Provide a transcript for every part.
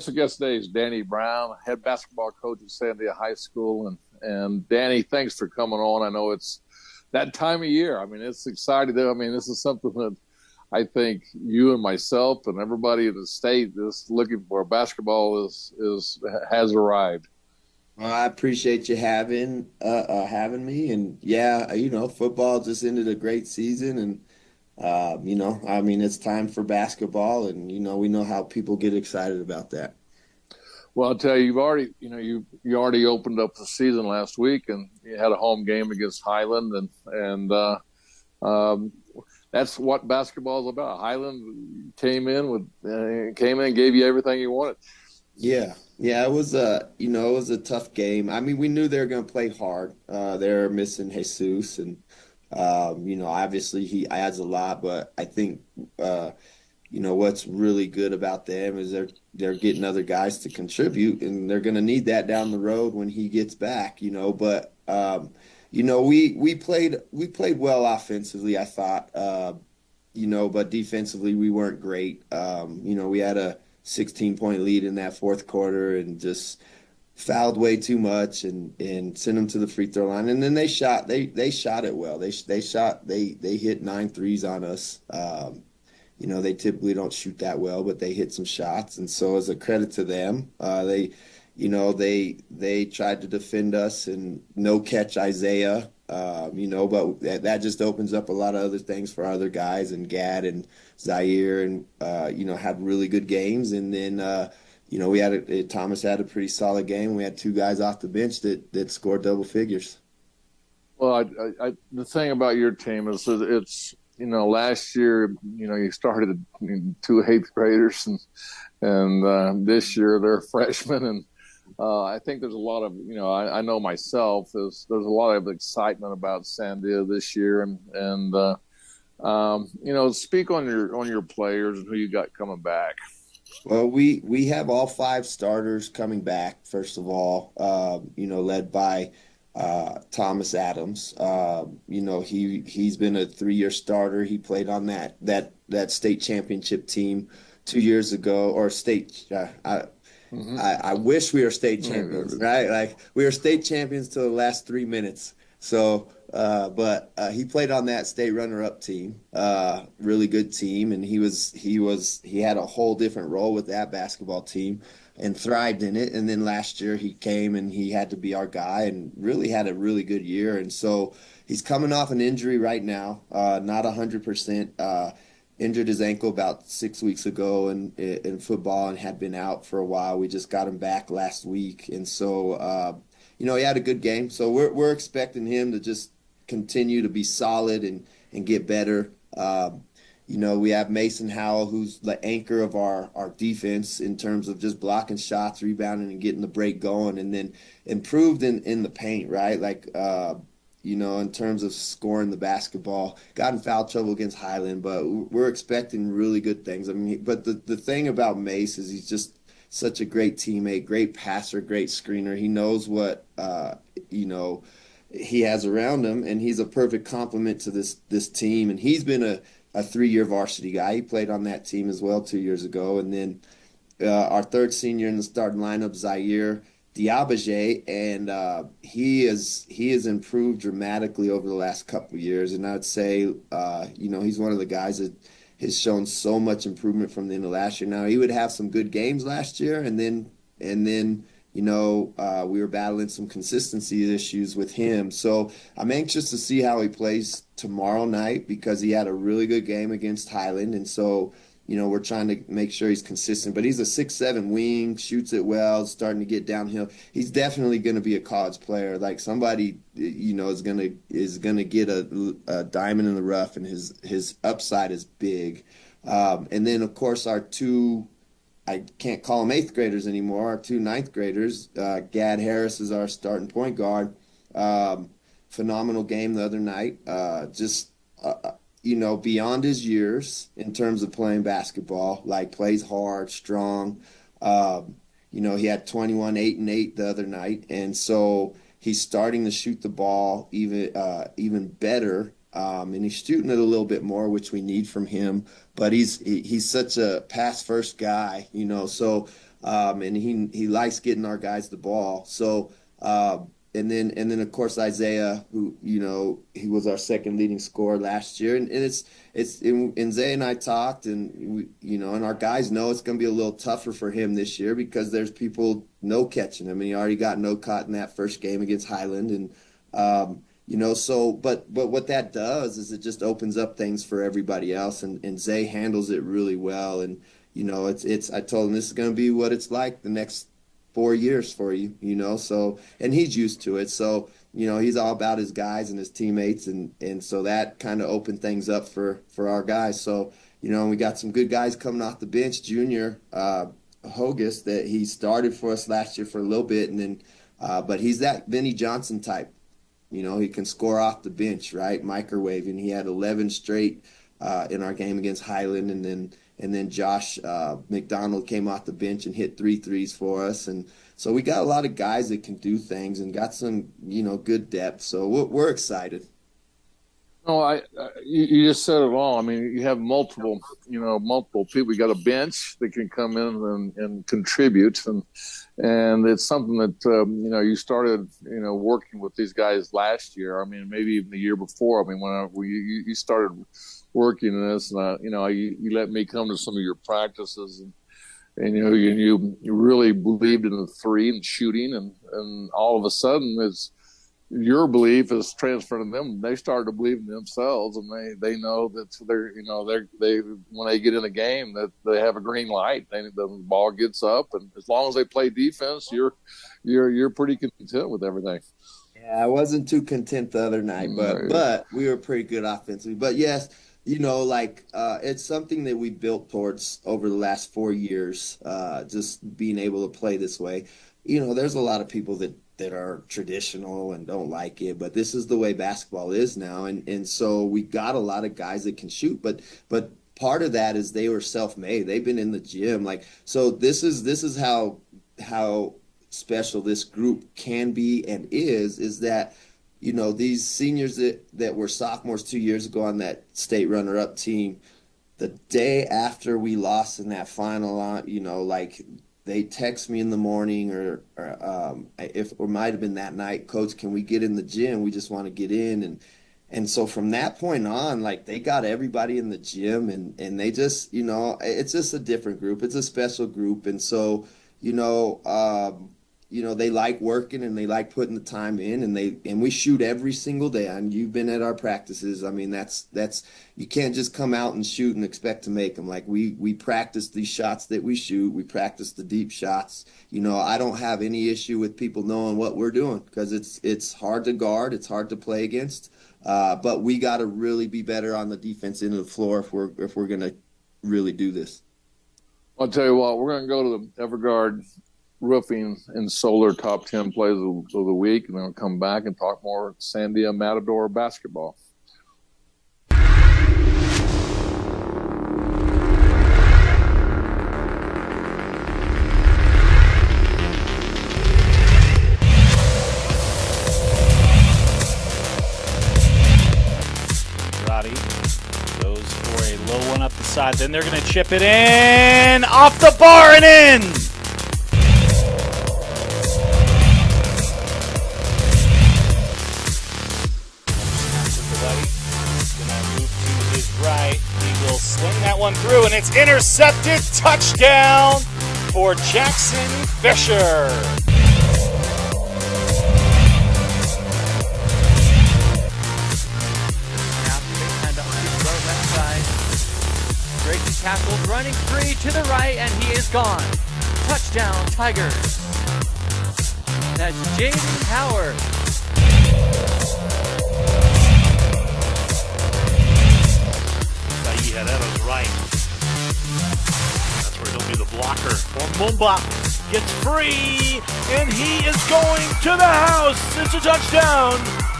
guest today is Danny Brown, head basketball coach at Sandia High School. And Danny, thanks for coming on. I know it's that time of year. I mean, it's exciting. I mean, this is something that I think you and myself and everybody in the state is looking for. Basketball has arrived. Well, I appreciate you having me, and yeah, football just ended a great season, and I mean, it's time for basketball, and we know how people get excited about that. Well, I'll tell you, you already opened up the season last week, and you had a home game against Highland, and that's what basketball is about. Highland came in, gave you everything you wanted. Yeah, it was a tough game. I mean, we knew they were going to play hard. They're missing Jesus, and obviously he adds a lot, but I think what's really good about them is they're getting other guys to contribute, and they're going to need that down the road when he gets back. But we played well offensively, I thought. But defensively we weren't great. We had a 16-point lead in that fourth quarter and just fouled way too much and sent them to the free throw line. And then they shot it well. They hit 9 threes on us. They typically don't shoot that well, but they hit some shots. And so as a credit to them, they tried to defend us and no catch Isaiah. But that just opens up a lot of other things for other guys, and Gad and Zaire, and had really good games. And then Thomas had a pretty solid game. We had two guys off the bench that scored double figures. Well, the thing about your team is that it's last year you started two eighth graders, and this year they're freshmen, and I think there's a lot of, I know myself, there's a lot of excitement about Sandia this year, and speak on your players and who you got coming back. Well, we have all 5 starters coming back. First of all, led by Thomas Adams. He's been a 3-year starter. He played on that state championship team 2 years ago, or state. Mm-hmm. I wish we were state champions, right? Like, we were state champions till the last 3 minutes. So, but he played on that state runner-up team, really good team, and he had a whole different role with that basketball team and thrived in it. And then last year he came and he had to be our guy and really had a really good year. And so he's coming off an injury right now, not 100%. Injured his ankle about 6 weeks ago in football and had been out for a while. We just got him back last week. And so, he had a good game. So we're expecting him to just continue to be solid and get better. We have Mason Howell, who's the anchor of our defense in terms of just blocking shots, rebounding, and getting the break going, and then improved in the paint, right? Like, in terms of scoring the basketball. Got in foul trouble against Highland, but we're expecting really good things. I mean, but the thing about Mace is he's just such a great teammate, great passer, great screener. He knows what, he has around him, and he's a perfect complement to this team. And he's been a 3-year varsity guy. He played on that team as well 2 years ago. And then our third senior in the starting lineup, Zaire Diabaje, and he has improved dramatically over the last couple of years. And I'd say, he's one of the guys that has shown so much improvement from the end of last year. Now, he would have some good games last year, and then we were battling some consistency issues with him. So I'm anxious to see how he plays tomorrow night because he had a really good game against Highland. And so, we're trying to make sure he's consistent. But he's a 6'7" wing, shoots it well, starting to get downhill. He's definitely going to be a college player. Like, somebody, is gonna get a diamond in the rough, and his upside is big. And then, of course, our two, I can't call them 8th graders anymore, our 2 9th graders. Gad Harris is our starting point guard. Phenomenal game the other night. Beyond his years in terms of playing basketball, like, plays hard, strong. He had 21, 8, and 8 the other night. And so he's starting to shoot the ball even better and he's shooting it a little bit more, which we need from him. But he's such a pass first guy, you know. So and he likes getting our guys the ball. So and then of course Isaiah, who you know he was our second leading scorer last year, and and Zay and I talked, and we, you know, and our guys know it's going to be a little tougher for him this year because there's people no catching him, and he already got no caught in that first game against Highland, and you know, so but what that does is it just opens up things for everybody else, and Zay handles it really well, and you know it's I told him this is going to be what it's like the next 4 years for you, you know, so, and he's used to it. So, you know, he's all about his guys and his teammates. And so that kind of opened things up for our guys. So, you know, we got some good guys coming off the bench. Junior, Hogus, that he started for us last year for a little bit. And then, but he's that Vinnie Johnson type, you know, he can score off the bench, right? Microwaving. He had 11 straight, in our game against Highland. And then Josh McDonald came off the bench and hit 3 threes for us. And so we got a lot of guys that can do things and got some, you know, good depth. So we're excited. No, you just said it all. I mean, you have multiple people. You got a bench that can come in and contribute, and it's something that you know, you started, you know, working with these guys last year. I mean, maybe even the year before. I mean, when you started working in this, and you know, you let me come to some of your practices, and you know, you really believed in the three and shooting, and all of a sudden it's your belief is transferred to them. They start to believe in themselves, and they know that they when they get in a game that they have a green light. The ball gets up, and as long as they play defense, you're pretty content with everything. Yeah, I wasn't too content the other night, but we were pretty good offensively. But yes, you know, like it's something that we built towards over the last 4 years, just being able to play this way. You know, there's a lot of people that are traditional and don't like it, but this is the way basketball is now, and so we got a lot of guys that can shoot, but part of that is they were self-made. They've been in the gym, like, so this is how special this group can be and is that, you know, these seniors that were sophomores 2 years ago on that state runner-up team, the day after we lost in that final, you know, like, they text me in the morning, or might have been that night, Coach, can we get in the gym? We just want to get in. And so from that point on, like, they got everybody in the gym, and they just, you know, it's just a different group. It's a special group. And so, you know, they like working and they like putting the time in, and we shoot every single day. And you've been at our practices. I mean, that's you can't just come out and shoot and expect to make them. Like, we practice these shots that we shoot. We practice the deep shots. You know, I don't have any issue with people knowing what we're doing, because it's hard to guard. It's hard to play against. But we got to really be better on the defense end of the floor if we're going to really do this. I'll tell you what, we're going to go to the Everguard Roofing and Solar top 10 plays of the week, and then we'll come back and talk more Sandia Matador basketball. Roddy goes for a low one up the side. Then they're going to chip it in off the bar and in. Swing that one through, and it's intercepted. Touchdown for Jackson Fisher. Now behind the left side. Grady tackled, running free to the right, and he is gone. Touchdown, Tigers. That's Jaden Howard. Herero's right. That's where he'll be the blocker. For Mumba gets free, and he is going to the house. It's a touchdown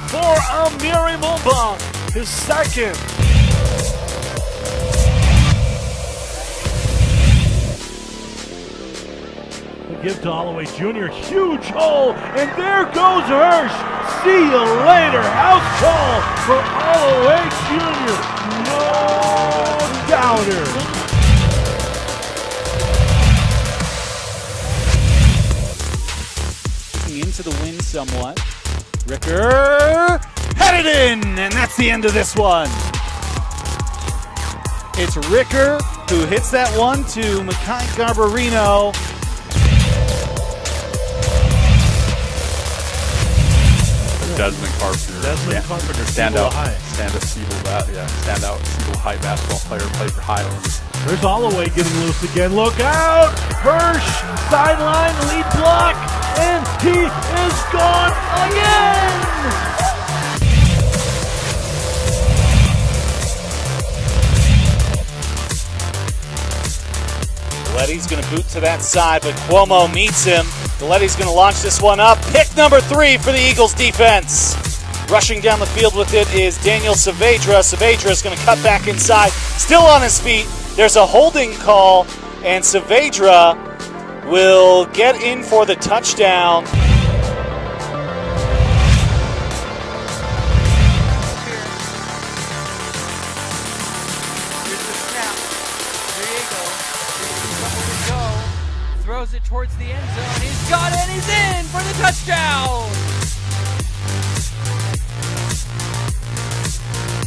for Amiri Mumba, his second. The give to Holloway Jr. Huge hole, and there goes Hirsch. See you later. House call for Holloway Jr. No doubter. Into the wind somewhat. Ricker headed in, and that's the end of this one. It's Ricker who hits that one to Mekhi Garbarino. Desmond Carpenter. Standout Siebel High basketball player, played for Highlands. There's Holloway getting loose again. Look out! Hirsch, sideline, lead block, and he is gone again! Galetti's going to boot to that side, but Cuomo meets him. Galetti's going to launch this one up. Pick number 3 for the Eagles defense. Rushing down the field with it is Daniel Saavedra. Saavedra is going to cut back inside. Still on his feet. There's a holding call, and Saavedra will get in for the touchdown. Here's the snap. Diego, somewhere to go. Throws it towards the end zone. He's got it. He's in for the touchdown.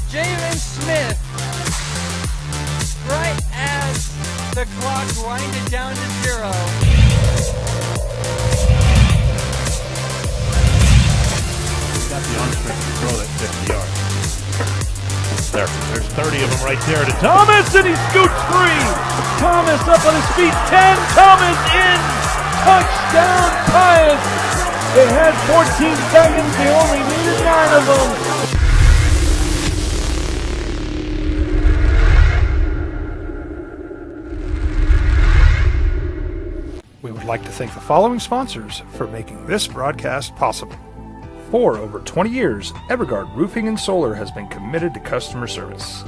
Jalen Smith, right as the clock grinded down to 0. Got the arm strength to throw that 50 yards. There's 30 of them right there to Thomas, and he scoots free. Thomas up on his feet, 10. Thomas in. Touchdown, Pius. They had 14 seconds. They only needed 9 of them. We would like to thank the following sponsors for making this broadcast possible. For over 20 years, Evergard Roofing and Solar has been committed to customer service.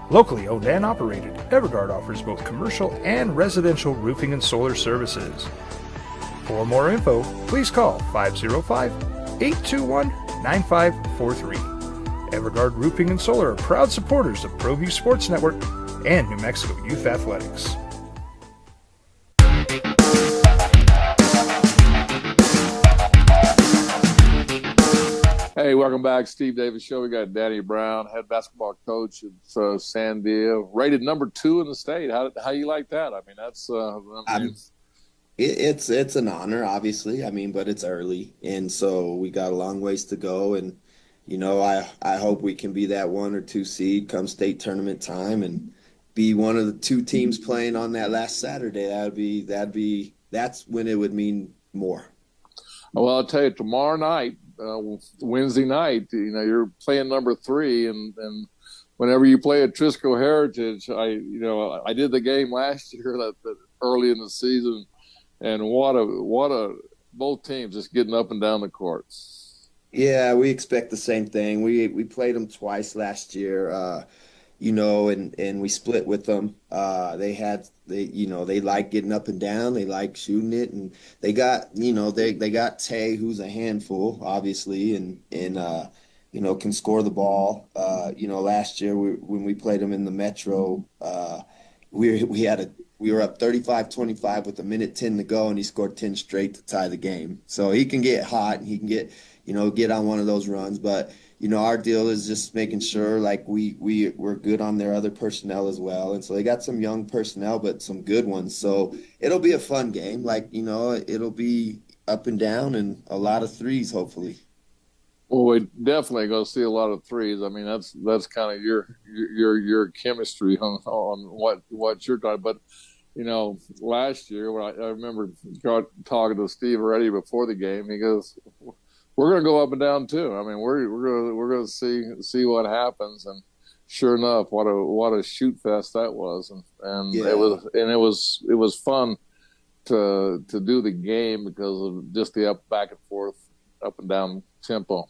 Locally owned and operated, Evergard offers both commercial and residential roofing and solar services. For more info, please call 505-821-9543. Evergard Roofing and Solar are proud supporters of ProView Sports Network and New Mexico Youth Athletics. Hey, welcome back, Steve Davis Show. We got Danny Brown, head basketball coach at Sandia, rated number 2 in the state. How you like that? I mean, that's it's an honor, obviously. I mean, but it's early, and so we got a long ways to go. And you know, I hope we can be that 1 or 2 seed come state tournament time, and be one of the 2 teams playing on that last Saturday. That's when it would mean more. Well, I'll tell you, tomorrow night. Wednesday night, you know, you're playing number 3, and whenever you play at Trisco Heritage, I did the game last year that early in the season, and what a both teams just getting up and down the court. Yeah, we expect the same thing. We played them twice last year, and we split with them. They like getting up and down. They like shooting it, and they got Tay, who's a handful, obviously, and can score the ball. Last year when we played them in the Metro, we were up 35-25 with 1:10 to go, and he scored 10 straight to tie the game. So he can get hot, and he can get on one of those runs, but. Our deal is just making sure like we're good on their other personnel as well. And so they got some young personnel, but some good ones. So it'll be a fun game. It'll be up and down and a lot of threes, hopefully. Well, we definitely going to see a lot of threes. I mean, that's kind of your chemistry on what you're talking. But, last year when I remember talking to Steve already before the game, he goes, we're going to go up and down too. I mean, we're going to see what happens, and sure enough, what a shoot fest that was, and yeah. it was fun to do the game because of just the back and forth, up and down tempo.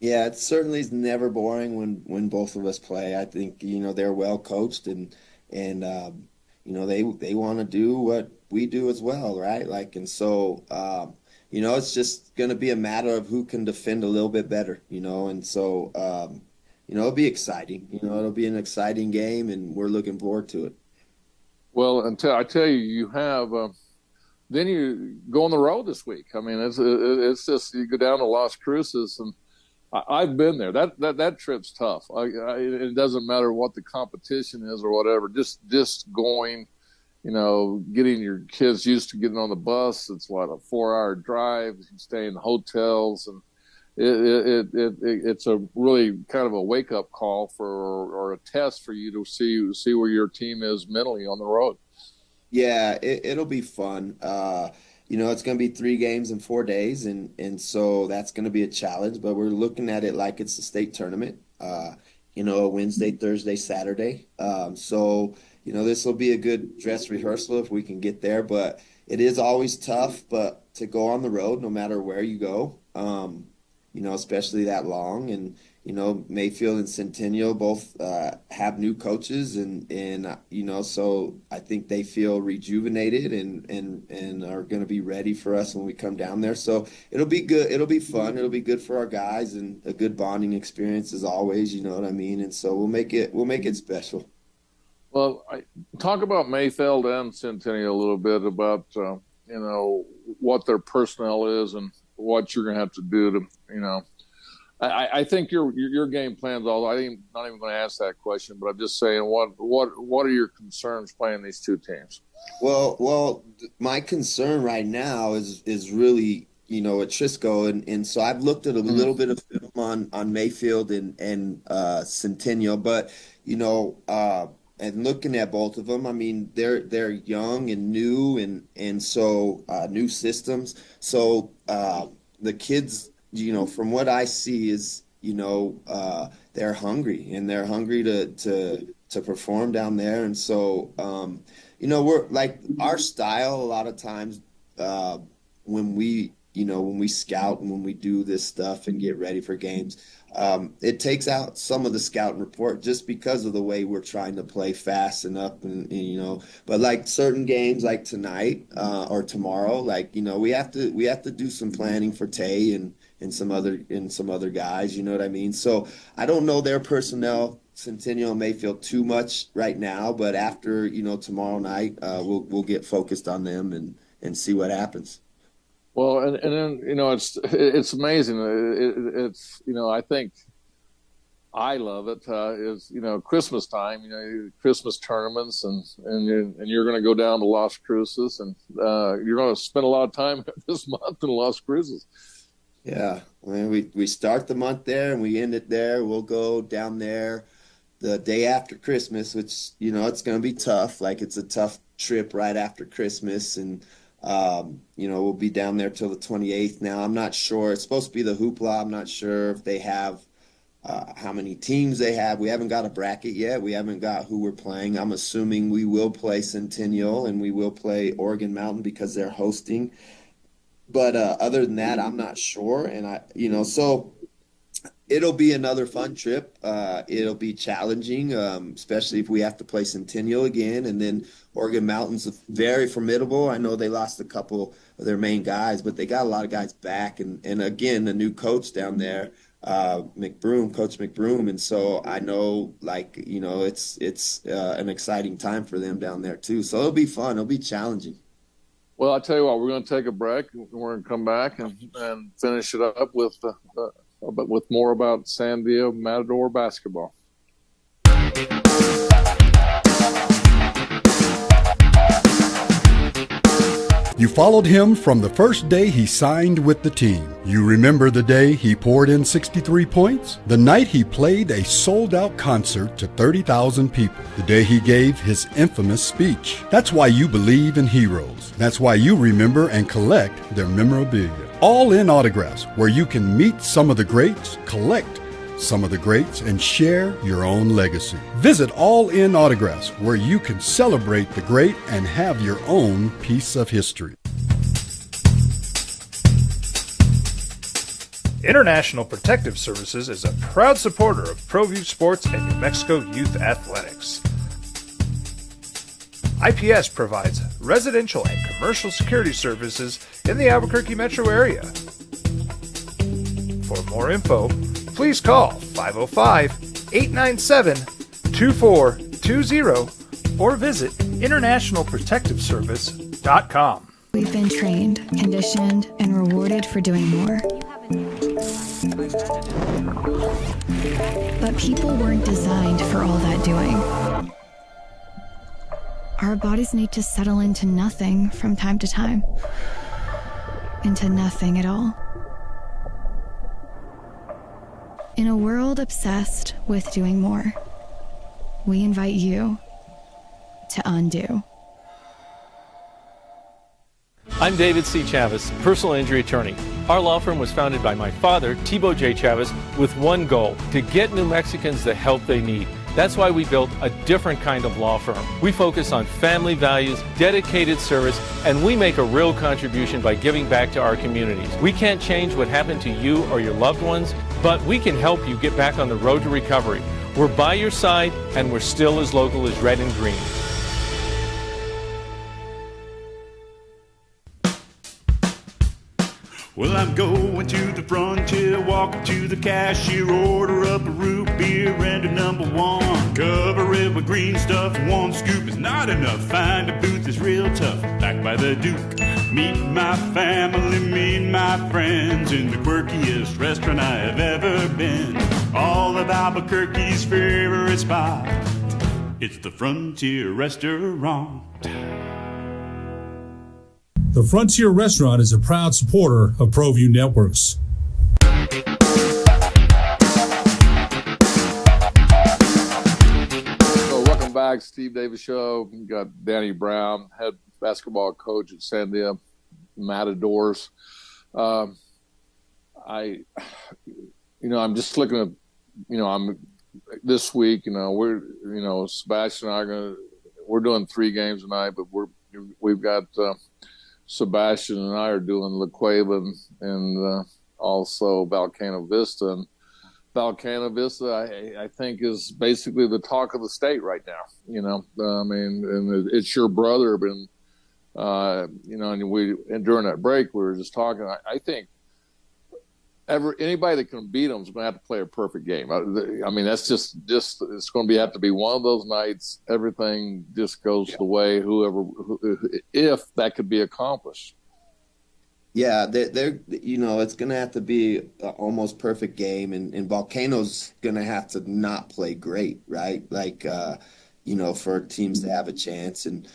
Yeah, it certainly is never boring when both of us play. I think they're well coached and they want to do what we do as well, right? Like, and so, it's just going to be a matter of who can defend a little bit better, and so, it'll be exciting. It'll be an exciting game, and we're looking forward to it. Well, until I tell you, you have then you go on the road this week. I mean, it's just you go down to Las Cruces, and I've been there. That trip's tough. It doesn't matter what the competition is or whatever. Just going, getting your kids used to getting on the bus. It's a 4-hour drive. You stay in hotels, and it's a really kind of a wake up call or a test for you to see where your team is mentally on the road. Yeah, it'll be fun. It's going to be 3 games in 4 days, and so that's going to be a challenge. But we're looking at it like it's a state tournament. Wednesday, Thursday, Saturday. So this will be a good dress rehearsal if we can get there. But it is always tough, but to go on the road, no matter where you go. Especially that long. And, Mayfield and Centennial both have new coaches and so I think they feel rejuvenated and are going to be ready for us when we come down there. So it'll be good. It'll be fun. It'll be good for our guys and a good bonding experience as always, you know what I mean? And so we'll make it special. Well, talk about Mayfield and Centennial a little bit about, what their personnel is and what you're going to have to do to, I think your game plans. Although I'm not even going to ask that question, but I'm just saying, what are your concerns playing these two teams? Well, my concern right now is really at Trisco, and so I've looked at a little bit of film on Mayfield and Centennial, but and looking at both of them, I mean they're young and new and so new systems. So the kids, from what I see is, they're hungry and they're hungry to perform down there. And so, we're like our style a lot of times when we scout and when we do this stuff and get ready for games, it takes out some of the scouting report just because of the way we're trying to play fast and up and but like certain games like tonight or tomorrow, like, we have to do some planning for Tay and some other guys, you know what I mean? So I don't know their personnel, Centennial and Mayfield, too much right now, but after, tomorrow night, we'll get focused on them and see what happens. Well, and then, it's amazing. It's I think I love it is, Christmas time, Christmas tournaments and you're going to go down to Las Cruces and you're going to spend a lot of time this month in Las Cruces. Yeah. I mean, we start the month there and we end it there. We'll go down there the day after Christmas, which, it's going to be tough. Like it's a tough trip right after Christmas. And, we'll be down there till the 28th. Now, I'm not sure. It's supposed to be the Hoopla. I'm not sure if they have how many teams they have. We haven't got a bracket yet. We haven't got who we're playing. I'm assuming we will play Centennial and we will play Oregon Mountain because they're hosting. But other than that, I'm not sure. And so it'll be another fun trip. It'll be challenging, especially if we have to play Centennial again. And then Oregon Mountain's very formidable. I know they lost a couple of their main guys, but they got a lot of guys back. And again, a new coach down there, Coach McBroom. And so I know, it's an exciting time for them down there too. So it'll be fun. It'll be challenging. Well, I'll tell you what, we're going to take a break. We're going to come back and finish it up with more about Sandia Matador basketball. You followed him from the first day he signed with the team. You remember the day he poured in 63 points? The night he played a sold-out concert to 30,000 people. The day he gave his infamous speech. That's why you believe in heroes. That's why you remember and collect their memorabilia. All in Autographs, where you can meet some of the greats, collect some of the greats, and share your own legacy. Visit All In Autographs, where you can celebrate the great and have your own piece of history. International Protective Services is a proud supporter of ProView Sports and New Mexico Youth Athletics. IPS provides residential and commercial security services in the Albuquerque metro area. For more info, please call 505-897-2420 or visit internationalprotectiveservice.com. We've been trained, conditioned, and rewarded for doing more. But people weren't designed for all that doing. Our bodies need to settle into nothing from time to time. Into nothing at all. In a world obsessed with doing more, we invite you to undo. I'm David C. Chavez, personal injury attorney. Our law firm was founded by my father, Thibaut J. Chavez, with one goal: to get New Mexicans the help they need. That's why we built a different kind of law firm. We focus on family values, dedicated service, and we make a real contribution by giving back to our communities. We can't change what happened to you or your loved ones, but we can help you get back on the road to recovery. We're by your side, and we're still as local as red and green. Well, I'm going to the frontier, walking to the cashier, order up a root beer and a number one. Cover it with green stuff, one scoop is not enough. Find a booth is real tough, back by the Duke. Meet my family, meet my friends in the quirkiest restaurant I have ever been. All of Albuquerque's favorite spot, it's the Frontier Restaurant. The Frontier Restaurant is a proud supporter of ProView Networks. So welcome back, Steve Davis Show. We got Danny Brown, head basketball coach at Sandia Matadors. I'm just looking at, I'm this week. Sebastian and I we're doing 3 games tonight, but we've got. Sebastian and I are doing La Cueva and also Volcano Vista. And Volcano Vista, I think, is basically the talk of the state right now. And it's your brother. And during that break, we were just talking. I think anybody that can beat them is going to have to play a perfect game. That's just it's going to have to be one of those nights. Everything just goes the way if that could be accomplished. Yeah, they're it's going to have to be an almost perfect game, and Volcano's going to have to not play great, right? For teams to have a chance. And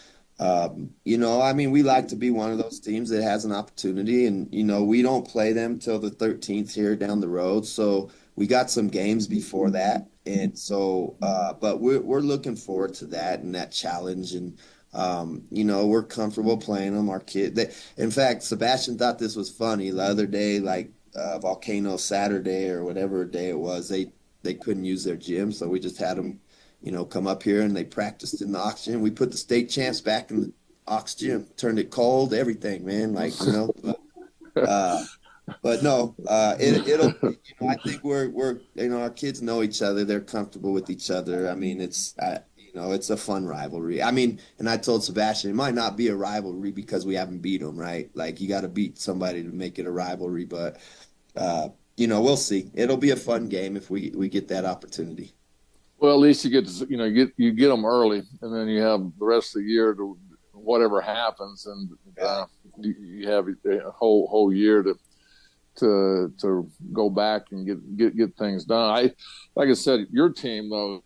we like to be one of those teams that has an opportunity, and, we don't play them till the 13th here down the road. So we got some games before that. And so, but we're looking forward to that and that challenge. And, we're comfortable playing them. Our kid, in fact, Sebastian thought this was funny the other day, Volcano Saturday or whatever day it was, they couldn't use their gym. So we just had them, come up here and they practiced in the Ox Gym. We put the state champs back in the Ox Gym, turned it cold, everything, man. But no, it'll. I think we're our kids know each other. They're comfortable with each other. It's a fun rivalry. And I told Sebastian it might not be a rivalry because we haven't beat them, right? You got to beat somebody to make it a rivalry. But we'll see. It'll be a fun game if we get that opportunity. Well, at least you get them early, and then you have the rest of the year to whatever happens, and you have a whole year to go back and get things done. Like I said, your team though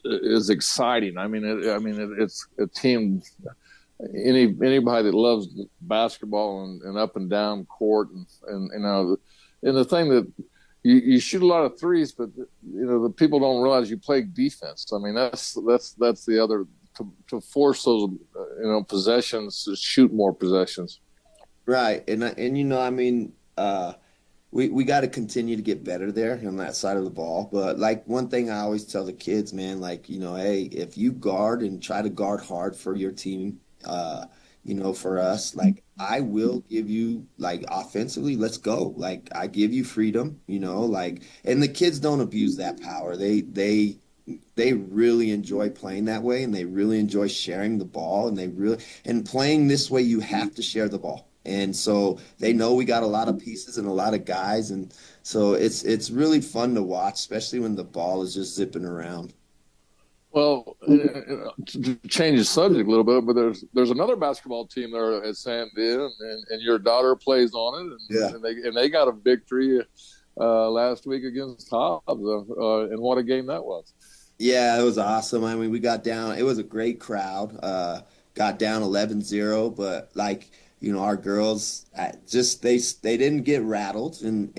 is exciting. It's a team. Anybody that loves basketball and up and down court, and the thing that. You shoot a lot of threes, but the people don't realize you play defense. That's the other to force those possessions to shoot more possessions. Right, we got to continue to get better there on that side of the ball. But one thing I always tell the kids, man, hey, if you guard and try to guard hard for your team, for us, I will give you offensively, let's go. I give you freedom, and the kids don't abuse that power. They they really enjoy playing that way, and they really enjoy sharing the ball, and playing this way, you have to share the ball. And so they know we got a lot of pieces and a lot of guys, and so it's really fun to watch, especially when the ball is just zipping around. Well, to change the subject a little bit, but there's another basketball team there at Sandia, and your daughter plays on it, and they got a victory last week against Hobbs, and what a game that was. Yeah, it was awesome. I mean, we got down. It was a great crowd. Got down 11-0, but our girls they didn't get rattled, and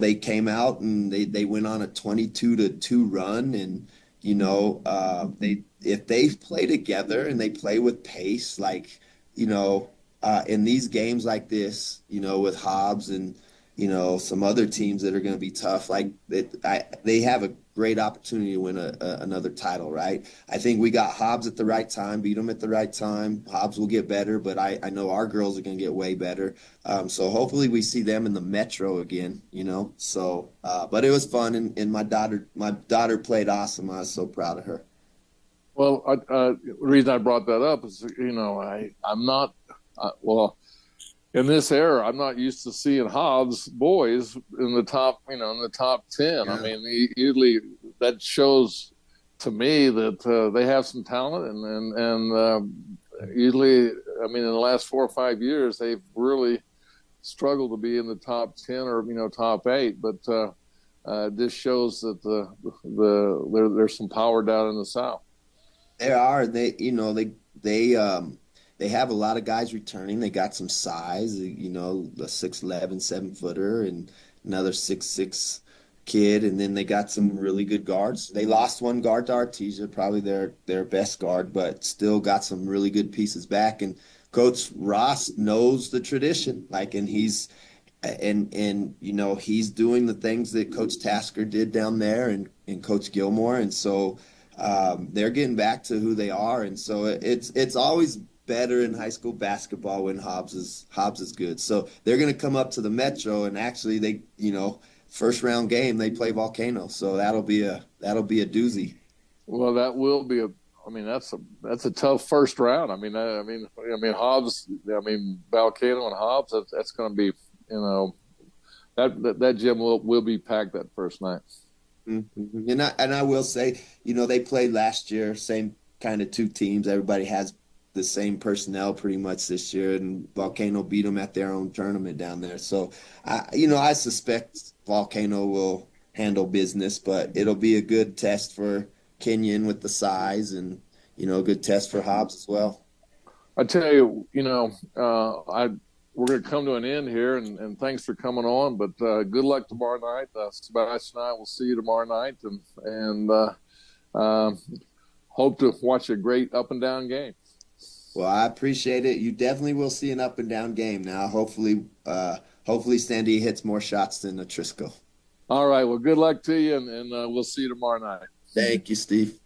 they came out and they went on a 22-2 run, and if they play together and they play with pace, in these games like this, with Hobbs and some other teams that are going to be tough, they have a great opportunity to win another title, right? I think we got Hobbs at the right time, beat them at the right time. Hobbs will get better, but I know our girls are going to get way better. So hopefully we see them in the Metro again, So, but it was fun, and my daughter played awesome. I was so proud of her. Well, the reason I brought that up is, I'm not in this era, I'm not used to seeing Hobbs boys in the top 10. Yeah. I mean, usually that shows to me that they have some talent, and usually, I mean, in the last 4 or 5 years, they've really struggled to be in the top 10 or top 8. But this shows that there's some power down in the South. There are. They have a lot of guys returning. They got some size, the 6'11", 7-footer, and another 6'6" kid. And then they got some really good guards. They lost one guard to Artesia, probably their best guard, but still got some really good pieces back. And Coach Ross knows the tradition, and he's doing the things that Coach Tasker did down there and Coach Gilmore. And so they're getting back to who they are. And so it's always better in high school basketball when Hobbs is good. So they're going to come up to the Metro, and actually they, first round game they play Volcano. So that'll be a doozy. Well, that will be that's a tough first round. I mean Hobbs, Volcano and Hobbs, that's going to be, that gym will be packed that first night. Mm-hmm. And I will say, they played last year, same kind of two teams. Everybody has the same personnel pretty much this year, and Volcano beat them at their own tournament down there. So, I suspect Volcano will handle business, but it'll be a good test for Kenyon with the size, and, a good test for Hobbs as well. I tell you, we're going to come to an end here, and thanks for coming on, but good luck tomorrow night. Sebastian and I will see you tomorrow night, and hope to watch a great up and down game. Well, I appreciate it. You definitely will see an up and down game now. Hopefully Sandia hits more shots than Atrisco. All right. Well, good luck to you, and we'll see you tomorrow night. Thank you, Steve.